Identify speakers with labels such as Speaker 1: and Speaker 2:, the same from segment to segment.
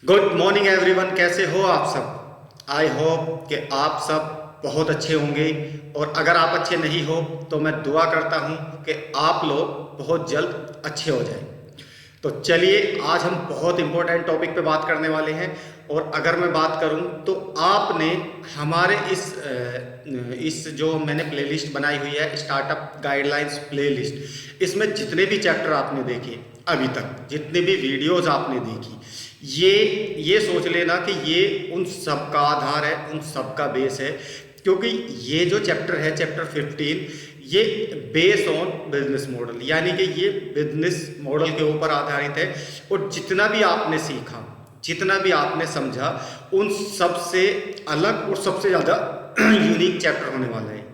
Speaker 1: Good morning everyone, कैसे हो आप सब। आई होप कि आप सब बहुत अच्छे होंगे। और अगर आप अच्छे नहीं हो तो मैं दुआ करता हूं कि आप लोग बहुत जल्द अच्छे हो जाएं। तो चलिए, आज हम बहुत इंपॉर्टेंट टॉपिक पे बात करने वाले हैं। और अगर मैं बात करूं तो आपने हमारे इस जो मैंने प्लेलिस्ट बनाई हुई है, स्टार्टअप गाइडलाइंस प्लेलिस्ट, इसमें जितने भी चैप्टर आपने देखे अभी तक, जितने भी वीडियोस आपने देखी, ये सोच लेना कि ये उन सब का आधार है, उन सब का बेस है। क्योंकि ये जो चैप्टर है, चैप्टर 15, ये बेस ऑन बिजनेस मॉडल, यानी कि ये बिजनेस मॉडल के ऊपर आधारित है। और जितना भी आपने सीखा, जितना भी आपने समझा, उन सबसे अलग और सबसे ज़्यादा यूनिक चैप्टर होने वाला है।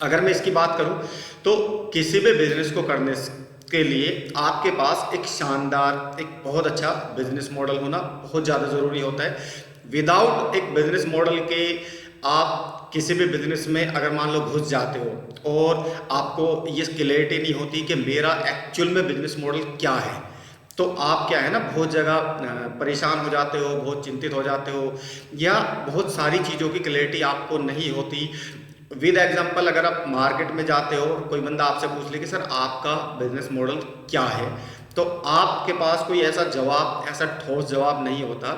Speaker 1: अगर मैं इसकी बात करूं तो किसी भी बिजनेस को करने के लिए आपके पास एक शानदार, एक बहुत अच्छा बिजनेस मॉडल होना बहुत ज़्यादा ज़रूरी होता है। विदाउट एक बिजनेस मॉडल के आप किसी भी बिजनेस में अगर मान लो घुस जाते हो और आपको ये क्लैरिटी नहीं होती कि मेरा एक्चुअल में बिजनेस मॉडल क्या है, तो आप क्या है ना, बहुत जगह परेशान हो जाते हो, बहुत चिंतित हो जाते हो, या बहुत सारी चीज़ों की क्लैरिटी आपको नहीं होती। विद एग्जांपल, अगर आप मार्केट में जाते हो, कोई बंदा आपसे पूछ ले कि सर आपका बिजनेस मॉडल क्या है, तो आपके पास कोई ऐसा जवाब, ऐसा ठोस जवाब नहीं होता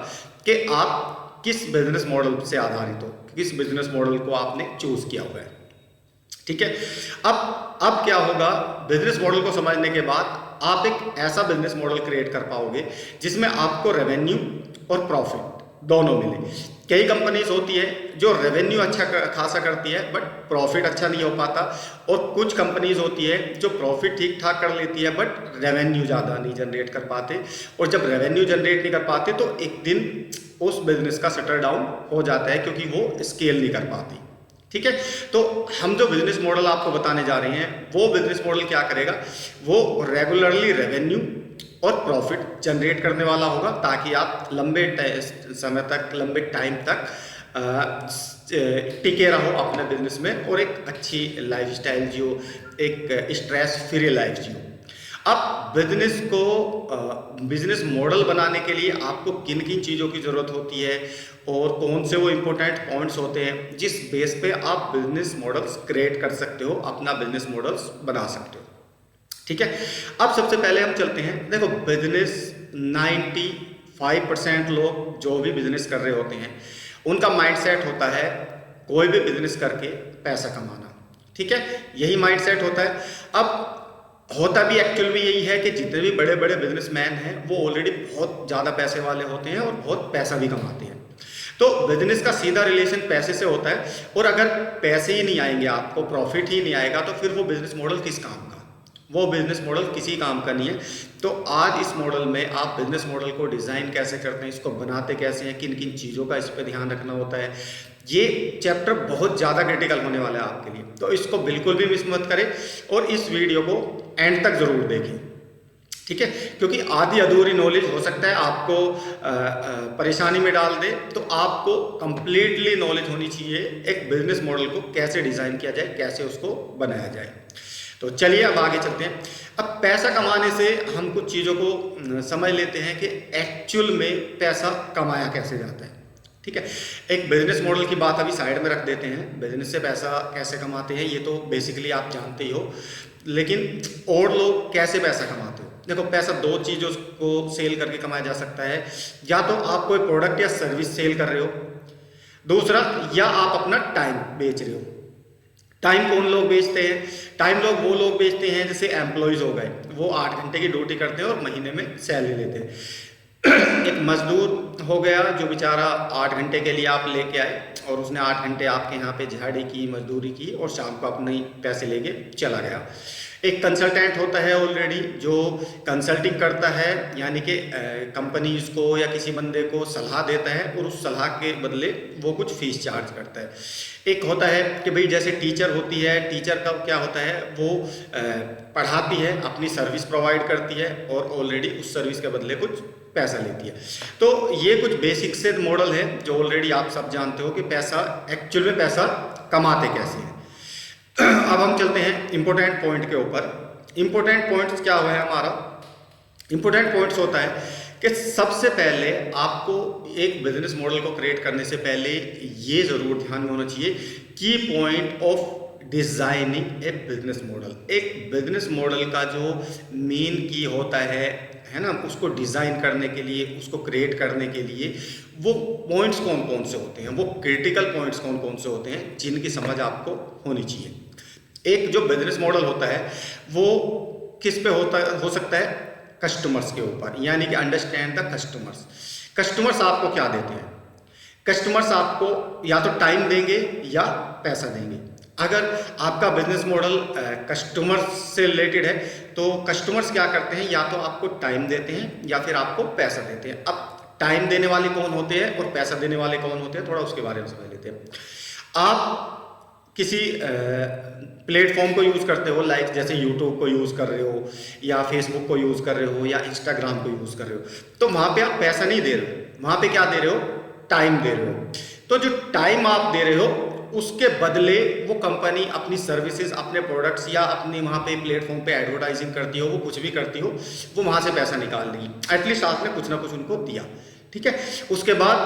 Speaker 1: कि आप किस बिजनेस मॉडल से आधारित हो, किस बिजनेस मॉडल को आपने चूज किया हुआ है। ठीक है। अब क्या होगा, बिजनेस मॉडल को समझने के बाद आप एक ऐसा बिजनेस मॉडल क्रिएट कर पाओगे जिसमें आपको रेवेन्यू और प्रॉफिट दोनों मिले। कई कंपनीज होती है जो रेवेन्यू अच्छा खासा करती है बट प्रॉफिट अच्छा नहीं हो पाता, और कुछ कंपनीज होती है जो प्रॉफिट ठीक ठाक कर लेती है बट रेवेन्यू ज़्यादा नहीं जनरेट कर पाते। और जब रेवेन्यू जनरेट नहीं कर पाते तो एक दिन उस बिजनेस का शटर डाउन हो जाता है, क्योंकि वो स्केल नहीं कर पाती। ठीक है। तो हम जो बिजनेस मॉडल आपको बताने जा रहे हैं, वो बिजनेस मॉडल क्या करेगा, वो रेगुलरली रेवेन्यू और प्रॉफिट जनरेट करने वाला होगा, ताकि आप लंबे समय तक, लंबे टाइम तक टिके रहो अपने बिजनेस में और एक अच्छी लाइफस्टाइल जियो, एक स्ट्रेस फ्री लाइफ जियो। अब बिजनेस मॉडल बनाने के लिए आपको किन किन चीज़ों की ज़रूरत होती है और कौन से वो इम्पोर्टेंट पॉइंट्स होते हैं जिस बेस पे आप बिजनेस मॉडल्स क्रिएट कर सकते हो, अपना बिजनेस मॉडल्स बना सकते हो। ठीक है। अब सबसे पहले हम चलते हैं, देखो बिजनेस 95% लोग जो भी बिजनेस कर रहे होते हैं, उनका माइंडसेट होता है कोई भी बिजनेस करके पैसा कमाना। ठीक है, यही माइंडसेट होता है। अब होता भी एक्चुअल में यही है कि जितने भी बड़े बड़े बिजनेसमैन हैं वो ऑलरेडी बहुत ज़्यादा पैसे वाले होते हैं और बहुत पैसा भी कमाते हैं। तो बिजनेस का सीधा रिलेशन पैसे से होता है, और अगर पैसे ही नहीं आएंगे, आपको प्रॉफिट ही नहीं आएगा, तो फिर वो बिजनेस मॉडल किस काम का, वो बिजनेस मॉडल किसी काम का नहीं है। तो आज इस मॉडल में आप बिजनेस मॉडल को डिज़ाइन कैसे करते हैं, इसको बनाते कैसे हैं, किन किन चीज़ों का इस पर ध्यान रखना होता है, ये चैप्टर बहुत ज़्यादा क्रिटिकल होने वाला है आपके लिए। तो इसको बिल्कुल भी मिस मत करें और इस वीडियो को एंड तक ज़रूर देखें। ठीक है, क्योंकि आधी अधूरी नॉलेज हो सकता है आपको परेशानी में डाल दे, तो आपको कंप्लीटली नॉलेज होनी चाहिए एक बिजनेस मॉडल को कैसे डिज़ाइन किया जाए, कैसे उसको बनाया जाए। तो चलिए अब आगे चलते हैं। अब पैसा कमाने से हम कुछ चीज़ों को समझ लेते हैं कि एक्चुअल में पैसा कमाया कैसे जाता है। ठीक है, एक बिजनेस मॉडल की बात अभी साइड में रख देते हैं, बिजनेस से पैसा कैसे कमाते हैं ये तो बेसिकली आप जानते ही हो, लेकिन और लोग कैसे पैसा कमाते हो। देखो, पैसा दो चीज़ों को सेल करके कमाया जा सकता है, या तो आप कोई प्रोडक्ट या सर्विस सेल कर रहे हो, दूसरा या आप अपना टाइम बेच रहे हो। टाइम कौन लोग बेचते हैं, टाइम वो लोग बेचते हैं जैसे एम्प्लॉयज़ हो गए, वो 8 घंटे की ड्यूटी करते हैं और महीने में सैलरी लेते हैं। एक मजदूर हो गया जो बेचारा 8 घंटे के लिए आप लेके आए और उसने 8 घंटे आपके यहाँ पे झाड़ी की, मजदूरी की और शाम को अपने पैसे लेके चला गया। एक कंसल्टेंट होता है ऑलरेडी जो कंसल्टिंग करता है, यानी कि कंपनीज को या किसी बंदे को सलाह देता है और उस सलाह के बदले वो कुछ फीस चार्ज करता है। एक होता है कि भाई जैसे टीचर होती है, टीचर का क्या होता है, वो पढ़ाती है, अपनी सर्विस प्रोवाइड करती है और ऑलरेडी उस सर्विस के बदले कुछ पैसा लेती है। तो ये कुछ बेसिक से मॉडल है जो ऑलरेडी आप सब जानते हो कि पैसा एक्चुअल में पैसा कमाते कैसे हैं। अब हम चलते हैं इम्पोर्टेंट पॉइंट के ऊपर। इम्पोर्टेंट पॉइंट्स क्या हुआ है हमारा, इम्पोर्टेंट पॉइंट्स होता है कि सबसे पहले आपको एक बिजनेस मॉडल को क्रिएट करने से पहले ये ज़रूर ध्यान में होना चाहिए की point of designing A business model. एक बिजनेस मॉडल का जो मेन की होता है ना, उसको डिज़ाइन करने के लिए, उसको क्रिएट करने के लिए वो पॉइंट्स कौन कौन से होते हैं, वो क्रिटिकल पॉइंट्स कौन कौन से होते हैं जिनकी समझ आपको होनी चाहिए। एक जो बिजनेस मॉडल होता है वो किस पे हो सकता है, कस्टमर्स के ऊपर, यानी कि अंडरस्टैंड द कस्टमर्स। कस्टमर्स आपको क्या देते हैं? कस्टमर्स आपको या तो टाइम देंगे या पैसा देंगे। अगर आपका बिजनेस मॉडल कस्टमर्स से रिलेटेड है तो कस्टमर्स क्या करते हैं, या तो आपको टाइम देते हैं या फिर आपको पैसा देते हैं। अब टाइम देने वाले कौन होते हैं और पैसा देने वाले कौन होते हैं, थोड़ा उसके बारे में समझ लेते हैं। आप किसी प्लेटफॉर्म को यूज़ करते हो, लाइक जैसे यूट्यूब को यूज़ कर रहे हो या फेसबुक को यूज़ कर रहे हो या इंस्टाग्राम को यूज़ कर रहे हो, तो वहाँ पे आप पैसा नहीं दे रहे हो, वहाँ पे क्या दे रहे हो, टाइम दे रहे हो। तो जो टाइम आप दे रहे हो उसके बदले वो कंपनी अपनी सर्विसेज, अपने प्रोडक्ट्स या अपनी वहाँ पे प्लेटफॉर्म पे एडवर्टाइजिंग करती हो, वो कुछ भी करती हो, वो वहाँ से पैसा निकाल देगी। एटलीस्ट आपने कुछ ना कुछ उनको दिया, ठीक है। उसके बाद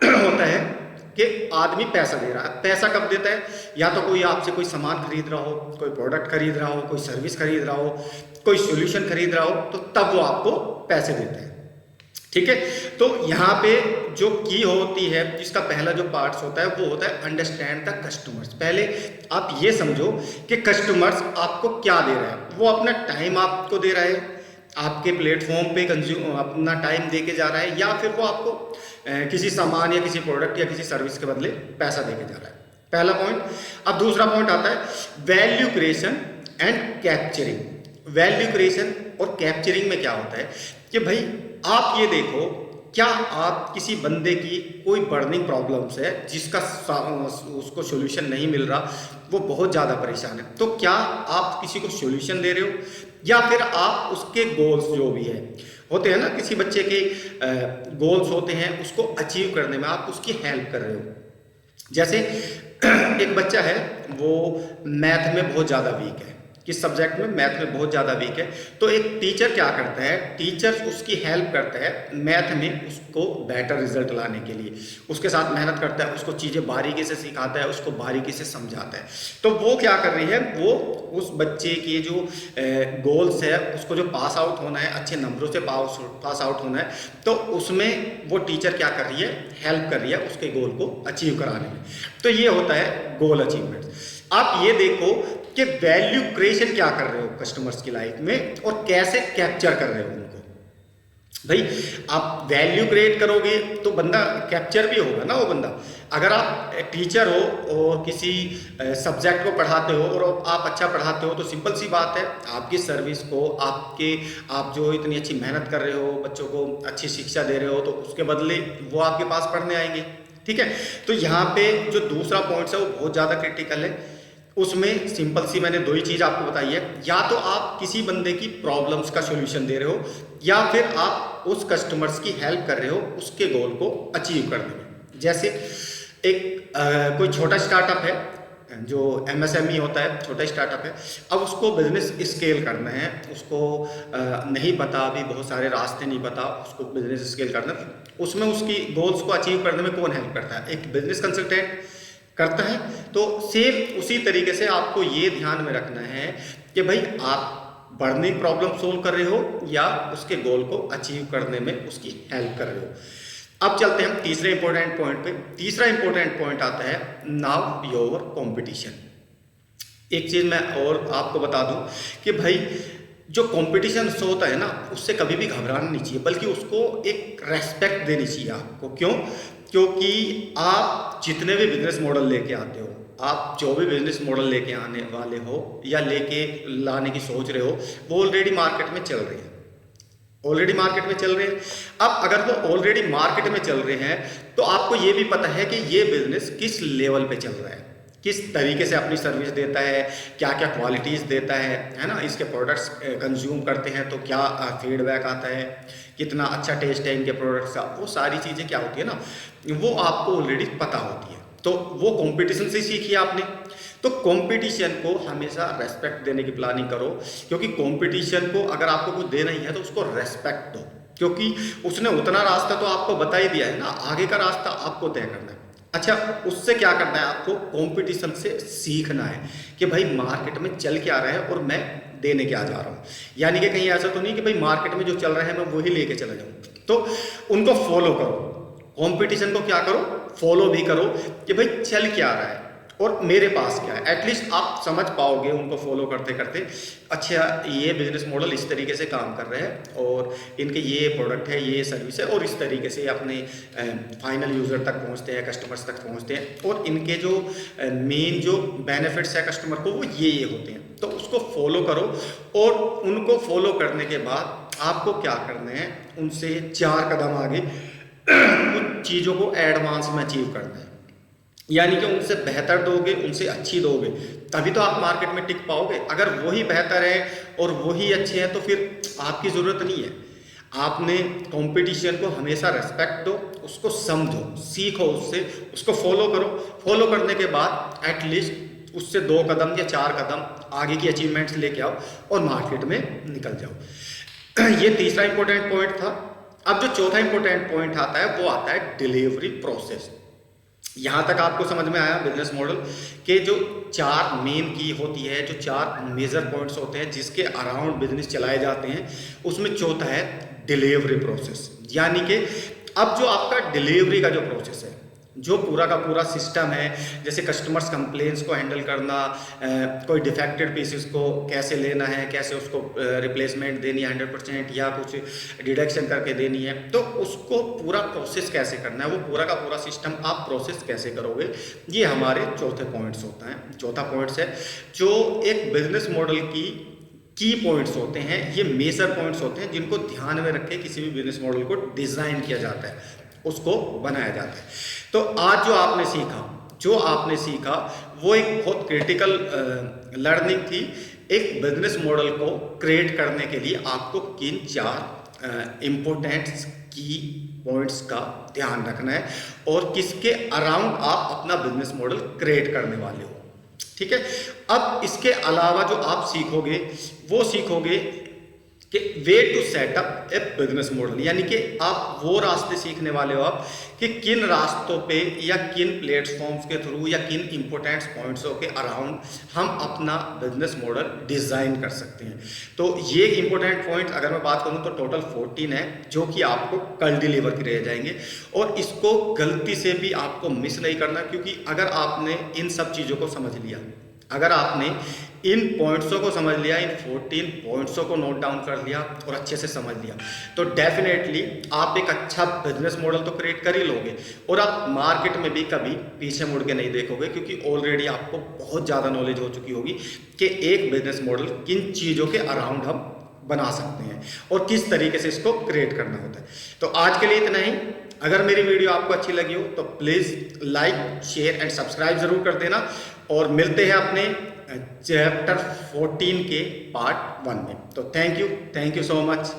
Speaker 1: होता है कि आदमी पैसा दे रहा है। पैसा कब देता है? या तो कोई आपसे कोई सामान खरीद रहा हो, कोई प्रोडक्ट खरीद रहा हो, कोई सर्विस खरीद रहा हो, कोई सोल्यूशन खरीद रहा हो, तो तब वो आपको पैसे देता है, ठीक है। तो यहाँ पे जो की होती है, जिसका पहला जो पार्ट्स होता है वो होता है अंडरस्टैंड द कस्टमर्स। पहले आप ये समझो कि कस्टमर्स आपको क्या दे रहा है। वो अपना टाइम आपको दे रहा है, आपके प्लेटफॉर्म पे कंज्यूम अपना टाइम दे के जा रहा है, या फिर वो आपको किसी सामान या किसी प्रोडक्ट या किसी सर्विस के बदले पैसा दे के जा रहा है। पहला पॉइंट। अब दूसरा पॉइंट आता है value creation and capturing. Value creation और कैप्चरिंग में क्या होता है कि भाई आप ये देखो, क्या आप किसी बंदे की कोई बर्निंग प्रॉब्लम्स है जिसका उसको सॉल्यूशन नहीं मिल रहा, वो बहुत ज़्यादा परेशान है, तो क्या आप किसी को सॉल्यूशन दे रहे हो या फिर आप उसके गोल्स जो भी है होते हैं ना, किसी बच्चे के गोल्स होते हैं, उसको अचीव करने में आप उसकी हेल्प कर रहे हो। जैसे एक बच्चा है वो मैथ में बहुत ज़्यादा वीक है, किस सब्जेक्ट में, मैथ में बहुत ज़्यादा वीक है, तो एक टीचर क्या करता है, टीचर उसकी हेल्प करता है मैथ में उसको बेटर रिजल्ट लाने के लिए, उसके साथ मेहनत करता है, उसको चीज़ें बारीकी से सिखाता है, उसको बारीकी से समझाता है। तो वो क्या कर रही है, वो उस बच्चे के जो गोल्स है, उसको जो पास आउट होना है, अच्छे नंबरों से पास आउट होना है, तो उसमें वो टीचर क्या कर रही है, हेल्प कर रही है उसके गोल को अचीव कराने में। तो ये होता है गोल अचीवमेंट। आप ये देखो कि वैल्यू क्रिएशन क्या कर रहे हो कस्टमर्स की लाइफ में और कैसे कैप्चर कर रहे हो उनको। भाई आप वैल्यू क्रिएट करोगे तो बंदा कैप्चर भी होगा ना वो बंदा। अगर आप टीचर हो और किसी सब्जेक्ट को पढ़ाते हो और आप अच्छा पढ़ाते हो, तो सिंपल सी बात है, आपकी सर्विस को आप जो इतनी अच्छी मेहनत कर रहे हो, बच्चों को अच्छी शिक्षा दे रहे हो, तो उसके बदले वो आपके पास पढ़ने आएंगे, ठीक है। तो यहाँ पे जो दूसरा पॉइंट है वो बहुत ज़्यादा क्रिटिकल है। उसमें सिंपल सी मैंने दो ही चीज़ आपको बताई है, या तो आप किसी बंदे की प्रॉब्लम्स का सॉल्यूशन दे रहे हो या फिर आप उस कस्टमर्स की हेल्प कर रहे हो उसके गोल को अचीव करने में। जैसे एक कोई छोटा स्टार्टअप है, जो MSME होता है, छोटा स्टार्टअप है, अब उसको बिजनेस स्केल करना है, उसको नहीं पता, अभी बहुत सारे रास्ते नहीं पता, उसको बिजनेस स्केल करना, उसमें उसकी गोल्स को अचीव करने में कौन हेल्प करता है, एक बिजनेस कंसल्टेंट करता है। तो सेम उसी तरीके से आपको ये ध्यान में रखना है कि भाई आप बर्निंग प्रॉब्लम सोल्व कर रहे हो या उसके गोल को अचीव करने में उसकी हेल्प कर रहे हो। अब चलते हैं तीसरे इंपॉर्टेंट पॉइंट पे। तीसरा इंपॉर्टेंट पॉइंट आता है नाउ योर कंपटीशन। एक चीज मैं और आपको बता दूं कि भाई जो कंपटीशन होता है ना, उससे कभी भी घबराना नहीं चाहिए, बल्कि उसको एक रेस्पेक्ट देनी चाहिए आपको। क्यों? क्योंकि आप जितने भी बिजनेस मॉडल लेके आते हो, आप जो भी बिजनेस मॉडल लेके आने वाले हो या लेके लाने की सोच रहे हो, वो ऑलरेडी मार्केट में चल रहे हैं, ऑलरेडी मार्केट में चल रहे हैं। अब अगर वो ऑलरेडी मार्केट में चल रहे हैं तो आपको ये भी पता है कि ये बिजनेस किस लेवल पे चल रहा है, किस तरीके से अपनी सर्विस देता है, क्या क्या क्वालिटीज़ देता है ना, इसके प्रोडक्ट्स कंज्यूम करते हैं तो क्या फीडबैक आता है, कितना अच्छा टेस्ट है इनके प्रोडक्ट्स का, वो सारी चीज़ें क्या होती है ना, वो आपको ऑलरेडी पता होती है। तो वो कंपटीशन से सीखिए आपने। तो कंपटीशन को हमेशा रेस्पेक्ट देने की प्लानिंग करो, क्योंकि कंपटीशन को अगर आपको कुछ देना ही है तो उसको रेस्पेक्ट दो। क्योंकि उसने उतना रास्ता तो आपको बता ही दिया है ना, आगे का रास्ता आपको तय करना है। अच्छा, उससे क्या करना है, आपको कंपटीशन से सीखना है कि भाई मार्केट में चल क्या रहा है और मैं देने क्या जा रहा हूँ। यानी कि कहीं ऐसा तो नहीं कि भाई मार्केट में जो चल रहा है मैं वही लेके चला जाऊँ। तो उनको फॉलो करो, कंपटीशन को क्या करो, फॉलो भी करो कि भाई चल क्या रहा है और मेरे पास क्या है। एटलीस्ट आप समझ पाओगे उनको फॉलो करते करते, अच्छा ये बिजनेस मॉडल इस तरीके से काम कर रहे हैं और इनके ये प्रोडक्ट है, ये सर्विस है, और इस तरीके से अपने फाइनल यूज़र तक पहुंचते हैं, कस्टमर्स तक पहुंचते हैं, और इनके जो मेन जो बेनिफिट्स है कस्टमर को वो ये होते हैं। तो उसको फॉलो करो, और उनको फॉलो करने के बाद आपको क्या करना है, उनसे 4 कदम आगे कुछ चीज़ों को एडवांस में अचीव करना है। यानी कि उनसे बेहतर दोगे, उनसे अच्छी दोगे, तभी तो आप मार्केट में टिक पाओगे। अगर वही बेहतर है और वही अच्छे हैं तो फिर आपकी ज़रूरत नहीं है। आपने कंपटीशन को हमेशा रेस्पेक्ट दो, उसको समझो, सीखो उससे, उसको फॉलो करो। फॉलो करने के बाद एटलीस्ट उससे 2 कदम या 4 कदम आगे की अचीवमेंट्स लेके आओ और मार्केट में निकल जाओ। ये तीसरा इंपॉर्टेंट पॉइंट था। अब जो चौथा इंपॉर्टेंट पॉइंट आता है वो आता है डिलीवरी प्रोसेस। यहाँ तक आपको समझ में आया बिजनेस मॉडल के जो 4 मेन की होती है, जो 4 मेजर पॉइंट्स होते हैं जिसके अराउंड बिजनेस चलाए जाते हैं, उसमें चौथा है डिलीवरी प्रोसेस। यानी कि अब जो आपका डिलीवरी का जो प्रोसेस है, जो पूरा का पूरा सिस्टम है, जैसे कस्टमर्स कंप्लेंट्स को हैंडल करना, कोई डिफेक्टेड पीसेस को कैसे लेना है, कैसे उसको रिप्लेसमेंट देनी है 100% या कुछ डिडक्शन करके देनी है, तो उसको पूरा प्रोसेस कैसे करना है, वो पूरा का पूरा सिस्टम आप प्रोसेस कैसे करोगे, ये हमारे चौथे पॉइंट्स होता है। चौथा पॉइंट्स है जो एक बिजनेस मॉडल की पॉइंट्स होते हैं, ये मेजर पॉइंट्स होते हैं जिनको ध्यान में रख के किसी भी बिजनेस मॉडल को डिज़ाइन किया जाता है, उसको बनाया जाता है। तो आज जो आपने सीखा वो एक बहुत क्रिटिकल लर्निंग थी। एक बिजनेस मॉडल को क्रिएट करने के लिए आपको किन 4 इम्पोर्टेंट की पॉइंट्स का ध्यान रखना है और किसके अराउंड आप अपना बिजनेस मॉडल क्रिएट करने वाले हो। ठीक है, अब इसके अलावा जो आप सीखोगे वो सीखोगे कि way to setup a business model, यानी कि आप वो रास्ते सीखने वाले हो आप कि किन रास्तों पे या किन प्लेटफॉर्म्स के थ्रू या किन इंपॉर्टेंट पॉइंट्सों के अराउंड हम अपना बिजनेस मॉडल डिज़ाइन कर सकते हैं। तो ये इंपॉर्टेंट पॉइंट अगर मैं बात करूं तो टोटल 14 है जो कि आपको कल डिलीवर किए जाएंगे, और इसको गलती से भी आपको मिस नहीं करना, क्योंकि अगर आपने इन सब चीज़ों को समझ लिया, अगर आपने इन पॉइंट्सों को समझ लिया, इन 14 पॉइंट्सों को नोट डाउन कर लिया और अच्छे से समझ लिया, तो डेफिनेटली आप एक अच्छा बिजनेस मॉडल तो क्रिएट कर ही लोगे और आप मार्केट में भी कभी पीछे मुड़ के नहीं देखोगे, क्योंकि ऑलरेडी आपको बहुत ज़्यादा नॉलेज हो चुकी होगी कि एक बिजनेस मॉडल किन चीज़ों के अराउंड हम बना सकते हैं और किस तरीके से इसको क्रिएट करना होता है। तो आज के लिए इतना ही। अगर मेरी वीडियो आपको अच्छी लगी हो तो please like, share and subscribe ज़रूर कर देना, और मिलते हैं अपने चैप्टर 14 के पार्ट 1 में। तो थैंक यू सो मच।